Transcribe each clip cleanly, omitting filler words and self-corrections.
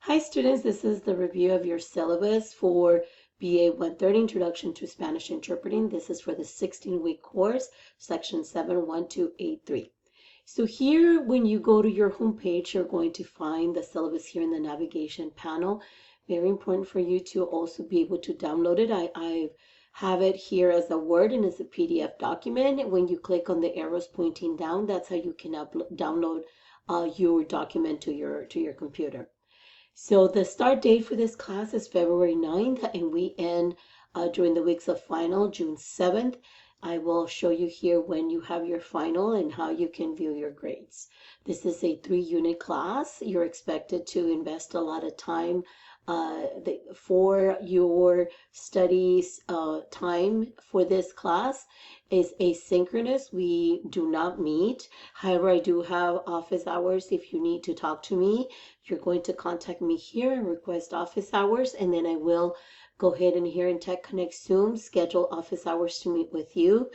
Hi students, this is the review of your syllabus for BA 130, Introduction to Spanish Interpreting. This is for the 16-week course, section 71283. So here, when you go to your homepage, you're going to find the syllabus here in the navigation panel. Very important for you to also be able to download it. I have it here as a Word and as a PDF document. When you click on the arrows pointing down, that's how you can download your document to your computer. So the start date for this class is February 9th, and we end during the weeks of final, June 7th. I will show you here when you have your final and how you can view your grades. This is a 3-unit class. You're expected to invest a lot of time for your studies. Time for this class is asynchronous. We do not meet. However, I do have office hours. If you need to talk to me, you're going to contact me here and request office hours, and then I will go ahead and here in Tech Connect Zoom schedule office hours to meet with you.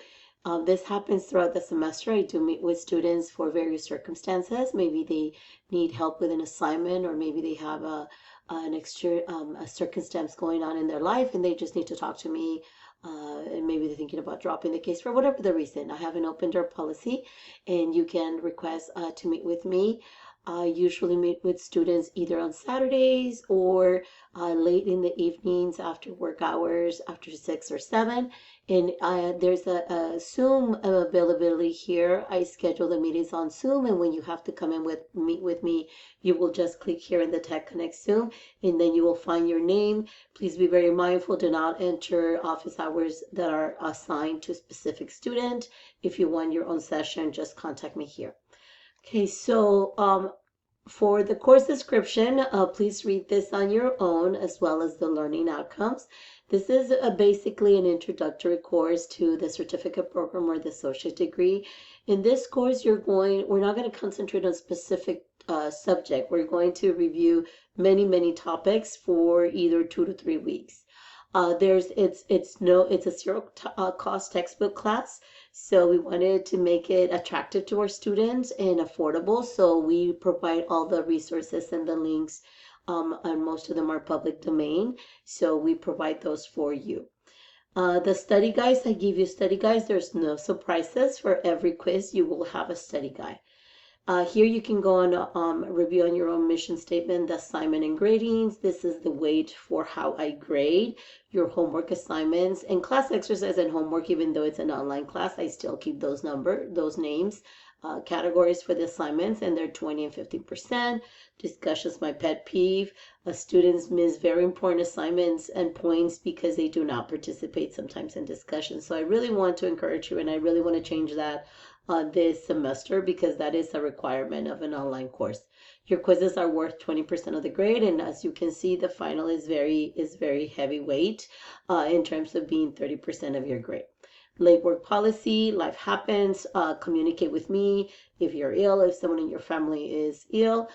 This happens throughout the semester. I do meet with students for various circumstances. Maybe they need help with an assignment, or maybe they have an extra a circumstance going on in their life and they just need to talk to me, and maybe they're thinking about dropping the case for whatever the reason. I have an open door policy, and you can request to meet with me. I usually meet with students either on Saturdays or late in the evenings after work hours, after 6 or 7. And there's a Zoom availability here. I schedule the meetings on Zoom, and when you have to come in meet with me, you will just click here in the Tech Connect Zoom, and then you will find your name. Please be very mindful. Do not enter office hours that are assigned to a specific student. If you want your own session, just contact me here. Okay, so for the course description, please read this on your own, as well as the learning outcomes. This is basically an introductory course to the certificate program or the associate degree. In this course, we're not going to concentrate on specific subject. We're going to review many topics for either 2 to 3 weeks. It's a zero cost textbook class. So we wanted to make it attractive to our students and affordable. So we provide all the resources and the links, and most of them are public domain. So we provide those for you. The study guides, I give you study guides. There's no surprises. For every quiz, you will have a study guide. Here you can go on review on your own mission statement, the assignment and gradings. This is the weight for how I grade your homework assignments and class exercise and homework. Even though it's an online class, I still keep those names, categories for the assignments, and they're 20 and 50%. Discussions, my pet peeve. Students miss very important assignments and points because they do not participate sometimes in discussions. So I really want to encourage you, and I really want to change that this semester, because that is a requirement of an online course. Your quizzes are worth 20% of the grade, and as you can see, the final is very heavyweight in terms of being 30% of your grade. Late work policy, life happens, communicate with me if you're ill, if someone in your family is ill.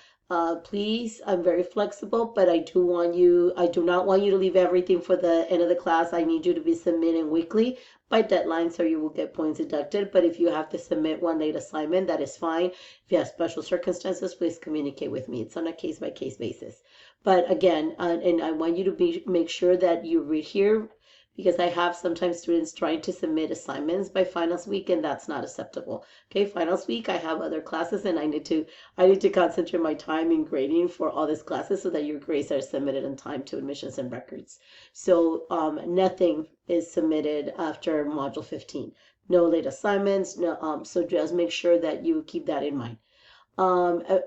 Please, I'm very flexible, but I do not want you to leave everything for the end of the class. I need you to be submitting weekly by deadline, so you will get points deducted. But if you have to submit one late assignment, that is fine. If you have special circumstances, please communicate with me. It's on a case-by-case basis. But again, and I want you to make sure that you read here, because I have sometimes students trying to submit assignments by finals week, and that's not acceptable. Okay, finals week, I have other classes, and I need to concentrate my time in grading for all these classes so that your grades are submitted in time to admissions and records. So nothing is submitted after module 15. No late assignments. No. So just make sure that you keep that in mind.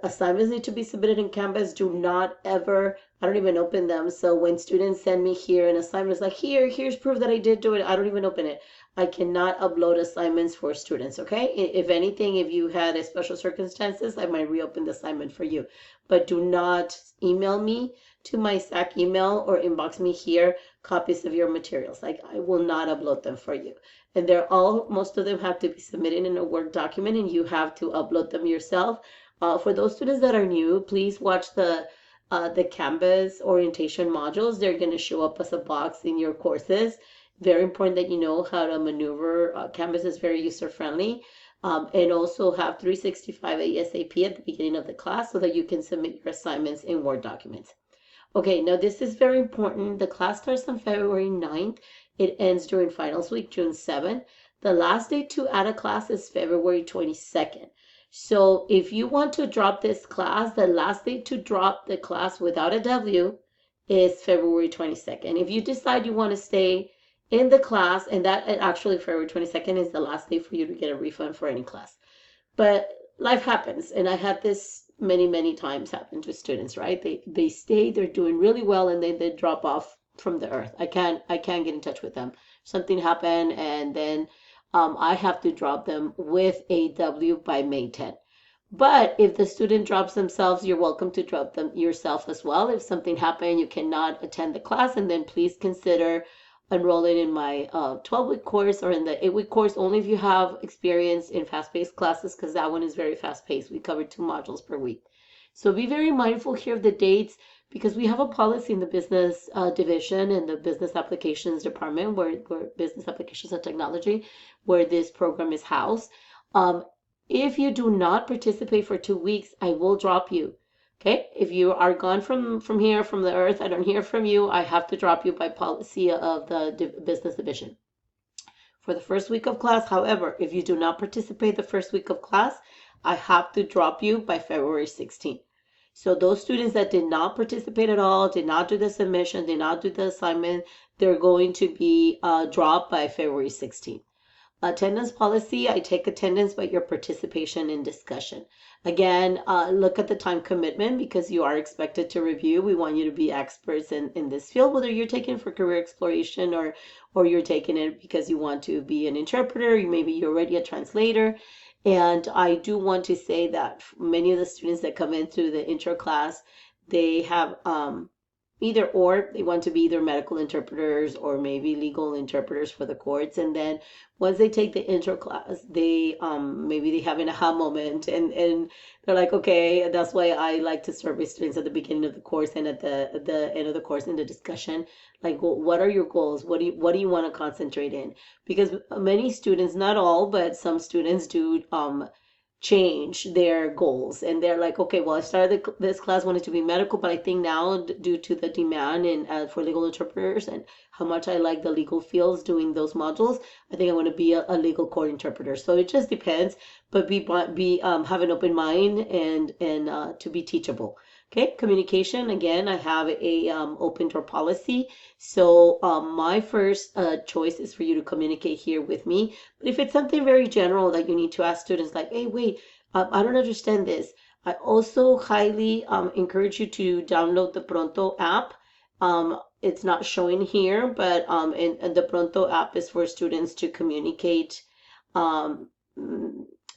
Assignments need to be submitted in Canvas. Do not ever, I don't even open them. So when students send me here an assignment, it's like, here's proof that I did do it. I don't even open it. I cannot upload assignments for students, okay? If anything, if you had a special circumstances, I might reopen the assignment for you. But do not email me to my SAC email or inbox me here copies of your materials. Like, I will not upload them for you. And most of them have to be submitted in a Word document, and you have to upload them yourself. For those students that are new, please watch the Canvas orientation modules. They're going to show up as a box in your courses. Very important that you know how to maneuver. Canvas is very user-friendly. And also have 365 ASAP at the beginning of the class so that you can submit your assignments in Word documents. Okay, now this is very important. The class starts on February 9th. It ends during finals week, June 7th. The last day to add a class is February 22nd. So if you want to drop this class, the last day to drop the class without a W is February 22nd. If you decide you want to stay in the class, and that actually February 22nd is the last day for you to get a refund for any class. But life happens, and I had this many times happen to students, right? They stay, they're doing really well, and then they drop off from the earth. I can't get in touch with them. Something happened, and then I have to drop them with a W by May 10th. But if the student drops themselves, you're welcome to drop them yourself as well. If something happened, you cannot attend the class, and then please consider enrolling in my 12-week course or in the 8-week course, only if you have experience in fast-paced classes, because that one is very fast-paced. We cover 2 modules per week. So be very mindful here of the dates, because we have a policy in the business division and the business applications department, where business applications and technology, where this program is housed. If you do not participate for 2 weeks, I will drop you. Okay, if you are gone from here, from the earth, I don't hear from you, I have to drop you by policy of the business division. For the first week of class, however, if you do not participate the first week of class, I have to drop you by February 16th. So those students that did not participate at all, did not do the submission, did not do the assignment, they're going to be dropped by February 16th. Attendance policy, I take attendance by your participation in discussion. Again, look at the time commitment, because you are expected to review. We want you to be experts in this field, whether you're taking it for career exploration or you're taking it because you want to be an interpreter, maybe you're already a translator. And I do want to say that many of the students that come in through the intro class, they have either or, they want to be either medical interpreters or maybe legal interpreters for the courts. And then once they take the intro class, they maybe they have an aha moment, and they're like, okay, that's why I like to survey students at the beginning of the course and at the end of the course in the discussion, like, well, what are your goals? What do you want to concentrate in? Because many students, not all, but some students do change their goals, and they're like, okay, well, I started this class wanted to be medical, but I think now, due to the demand and for legal interpreters and how much I like the legal fields doing those modules, I think I want to be a legal court interpreter. So it just depends, but have an open mind and to be teachable. Okay, communication, again, I have a open door policy. So my first choice is for you to communicate here with me. But if it's something very general that you need to ask students, like, hey, wait, I don't understand this, I also highly encourage you to download the Pronto app. It's not showing here, but and the Pronto app is for students to communicate.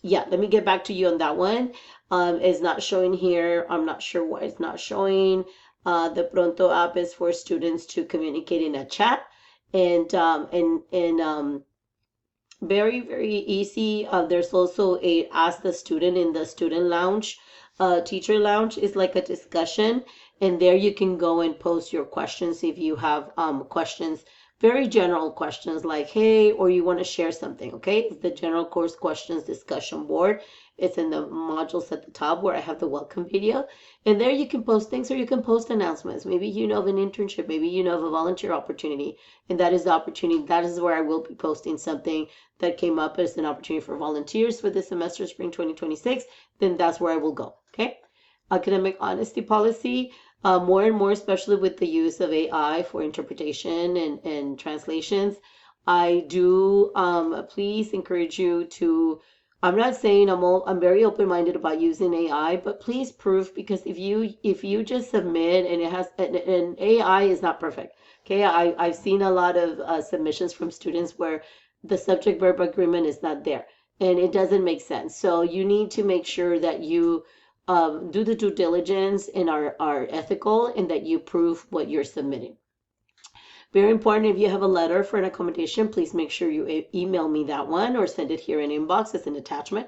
Yeah, let me get back to you on that one. It's not showing here. I'm not sure why it's not showing. The Pronto app is for students to communicate in a chat, and very easy. There's also a ask the student in the student lounge. Teacher lounge is like a discussion, and there you can go and post your questions if you have questions, very general questions like, hey, or you want to share something. Okay, it's the general course questions discussion board. It's in the modules at the top where I have the welcome video, and there you can post things, or you can post announcements. Maybe you know of an internship, maybe you know of a volunteer opportunity, and that is the opportunity. That is where I will be posting something that came up as an opportunity for volunteers for this semester, spring 2026. Then that's where I will go. Okay, academic honesty policy. More and more, especially with the use of AI for interpretation and translations, I do please encourage you to. I'm not saying I'm very open-minded about using AI, but please prove, because if you just submit and it has and AI is not perfect. Okay, I've seen a lot of submissions from students where the subject verb agreement is not there, and it doesn't make sense. So you need to make sure that you do the due diligence and are ethical, and that you prove what you're submitting. Very important, if you have a letter for an accommodation, please make sure you email me that one or send it here in inbox as an attachment,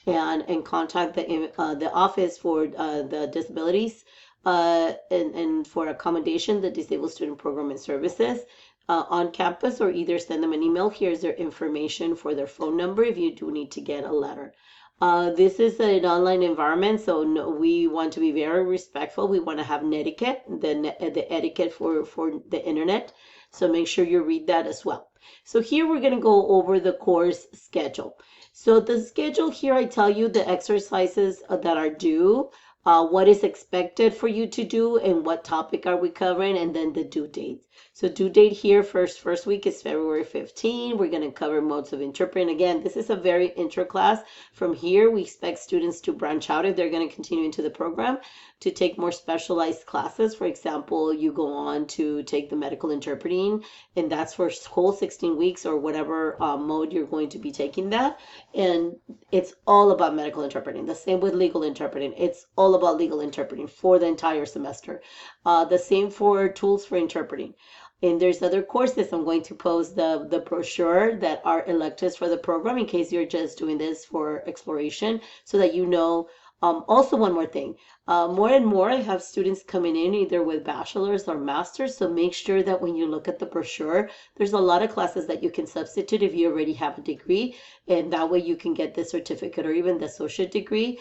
and contact the office for the disabilities and for accommodation, the Disabled Student Program and Services on campus, or either send them an email. Here's their information for their phone number if you do need to get a letter. This is an online environment, so no, we want to be very respectful. We want to have etiquette, the etiquette for the internet. So make sure you read that as well. So here we're going to go over the course schedule. So the schedule here, I tell you the exercises that are due, what is expected for you to do, and what topic are we covering, and then the due date. So due date here, first week is February 15. We're going to cover modes of interpreting. Again, this is a very intro class. From here, we expect students to branch out if they're going to continue into the program to take more specialized classes. For example, you go on to take the medical interpreting, and that's for whole 16 weeks or whatever mode you're going to be taking that. And it's all about medical interpreting. The same with legal interpreting. It's all about legal interpreting for the entire semester. The same for tools for interpreting. And there's other courses. I'm going to post the brochure that are electives for the program in case you're just doing this for exploration so that you know. Also, one more thing, more and more I have students coming in either with bachelor's or master's, so make sure that when you look at the brochure, there's a lot of classes that you can substitute if you already have a degree, and that way you can get the certificate or even the associate degree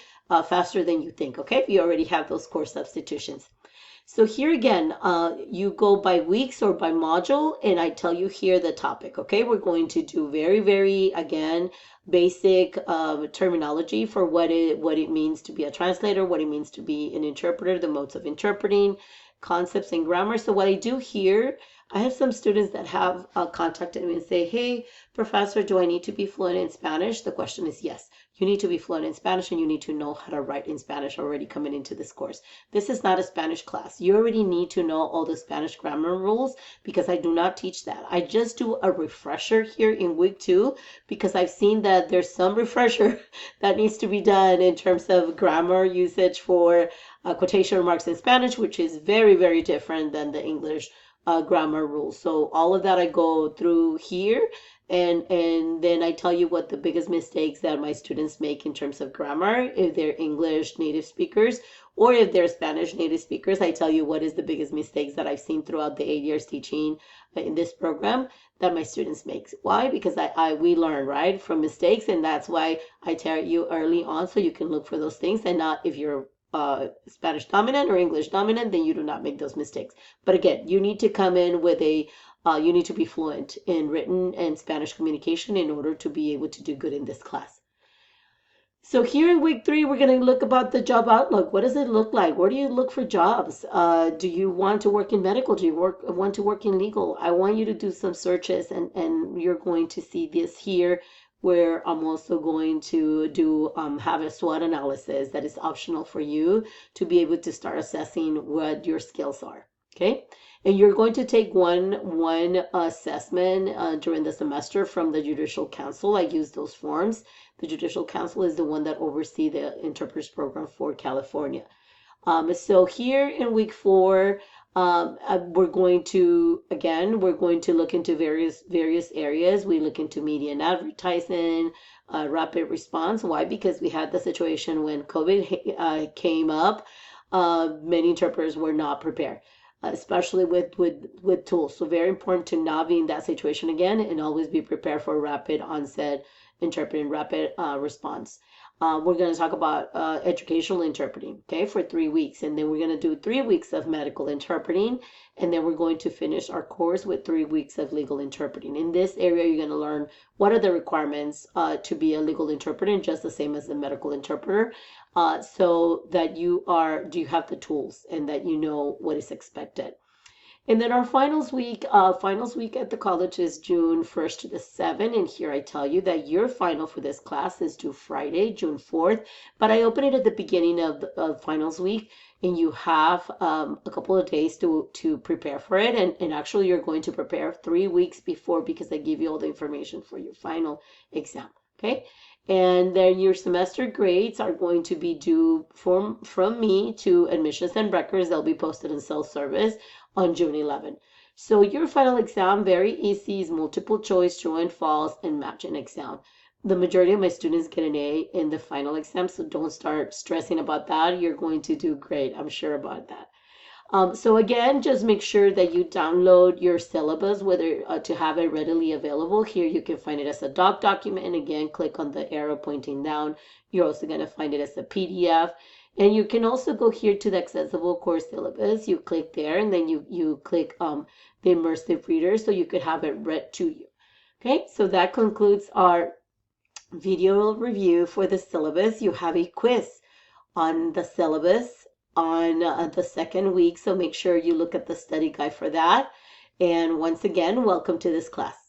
faster than you think, okay, if you already have those course substitutions. So here again, you go by weeks or by module, and I tell you here the topic, okay? We're going to do very, again, basic terminology for what it means to be a translator, what it means to be an interpreter, the modes of interpreting, concepts and grammar. So what I do here, I have some students that have contacted me and say, hey, professor, do I need to be fluent in Spanish? The question is yes. You need to be fluent in Spanish and you need to know how to write in Spanish already coming into this course. This is not a Spanish class. You already need to know all the Spanish grammar rules because I do not teach that. I just do a refresher here in week 2 because I've seen that there's some refresher that needs to be done in terms of grammar usage for quotation marks in Spanish, which is very different than the English grammar rules. So all of that I go through here. And then I tell you what the biggest mistakes that my students make in terms of grammar, if they're English native speakers or if they're Spanish native speakers. I tell you what is the biggest mistakes that I've seen throughout the 8 years teaching in this program that my students make. Why? Because we learn, right, from mistakes, and that's why I tell you early on so you can look for those things, and not if you're Spanish dominant or English dominant, then you do not make those mistakes. But again, you need to come in with you need to be fluent in written and Spanish communication in order to be able to do good in this class. So here in week 3, we're going to look about the job outlook. What does it look like? Where do you look for jobs? Do you want to work in medical? Do you want to work in legal? I want you to do some searches, and you're going to see this here where I'm also going to do have a SWOT analysis that is optional for you to be able to start assessing what your skills are. Okay, and you're going to take one assessment during the semester from the Judicial Council. I use those forms. The Judicial Council is the one that oversees the interpreters program for California. So here in week 4, we're going to look into various areas. We look into media and advertising, rapid response. Why? Because we had the situation when COVID came up. Many interpreters were not prepared, especially with tools. So very important to not be in that situation again and always be prepared for rapid onset interpreting, rapid response. We're going to talk about educational interpreting, okay, for 3 weeks. And then we're going to do 3 weeks of medical interpreting. And then we're going to finish our course with 3 weeks of legal interpreting. In this area, you're going to learn what are the requirements to be a legal interpreter, just the same as a medical interpreter, so that you have the tools and that you know what is expected. And then our finals week at the college is June 1st to the 7th. And here I tell you that your final for this class is due Friday, June 4th. But I open it at the beginning of finals week, and you have a couple of days to prepare for it. And actually, you're going to prepare 3 weeks before because I give you all the information for your final exam. Okay. And then your semester grades are going to be due from me to admissions and records. They'll be posted in self-service on June 11. So your final exam, very easy, is multiple choice, true and false, and matching exam. The majority of my students get an A in the final exam, so don't start stressing about that. You're going to do great, I'm sure about that. So again, just make sure that you download your syllabus, whether to have it readily available. Here you can find it as a doc document, and again, click on the arrow pointing down. You're also going to find it as a PDF. And you can also go here to the accessible course syllabus. You click there, and then you click the immersive reader, so you could have it read to you. Okay, so that concludes our video review for the syllabus. You have a quiz on the syllabus on the second week, so make sure you look at the study guide for that. And once again, welcome to this class.